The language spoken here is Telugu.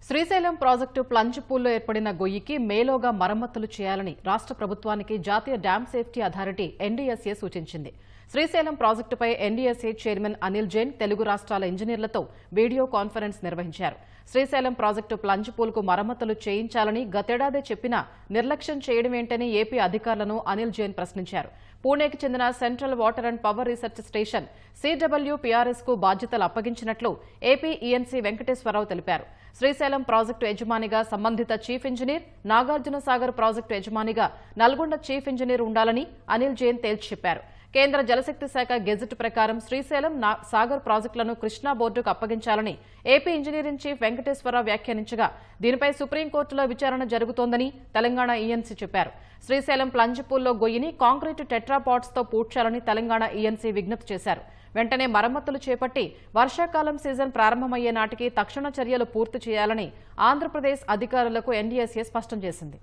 శ్రీశైలం ప్రాజెక్టు ప్లంజ్ పూల్లో ఏర్పడిన గొయ్యికి మేలోగా మరమ్మతులు చేయాలని రాష్ట్ర ప్రభుత్వానికి జాతీయ డ్యామ్ సేఫ్టీ అథారిటీ ఎన్డీఎస్ఏ సూచించింది. శ్రీశైలం ప్రాజెక్టుపై ఎన్డీఎస్ఏ చైర్మన్ అనిల్ జైన్ తెలుగు రాష్ట్రాల ఇంజనీర్లతో వీడియో కాన్ఫరెన్స్ నిర్వహించారు. శ్రీశైలం ప్రాజెక్టు ప్లంజ్ పూల్కు మరమ్మతులు చేయించాలని గతేడాదే చెప్పినా నిర్లక్ష్యం చేయడమేంటని ఏపీ అధికారులను అనిల్ జైన్ ప్రశ్నించారు. పూణేకి చెందిన central water and power research station CWPRS కు బాధ్యతలు అప్పగించినట్లు ఏపీ ఈఎన్సీ వెంకటేశ్వరరావు తెలిపారు. శ్రీశైలం ప్రాజెక్టు యజమానిగా సంబంధిత chief engineer, Nagarjuna Sagar project యజమానిగా నల్గొండ చీఫ్ ఇంజనీర్ ఉండాలని అనిల్ జైన్ తేల్చి చెప్పారు. కేంద్ర జలశక్తి శాఖ గెజెట్ ప్రకారం శ్రీశైలం సాగర్ ప్రాజెక్టులను కృష్ణా బోర్డుకు అప్పగించాలని ఏపీ ఇంజనీరింగ్ చీఫ్ వెంకటేశ్వరరావు వ్యాఖ్యానించగా దీనిపై సుప్రీంకోర్టులో విచారణ జరుగుతోందని తెలంగాణ ఈఎన్సీ చెప్పారు. శ్రీశైలం ప్లంజ్ పూల్లో గొయ్యిని కాంక్రీటు టెట్రాపాడ్స్ తో పూడ్చాలని తెలంగాణ ఈఎన్సీ విజ్ఞప్తి చేశారు. వెంటనే మరమ్మతులు చేపట్టి వర్షాకాలం సీజన్ ప్రారంభమయ్యే నాటికి తక్షణ చర్యలు పూర్తి చేయాలని ఆంధ్రప్రదేశ్ అధికారులకు ఎన్డీఎస్ఏ స్పష్టం చేసింది.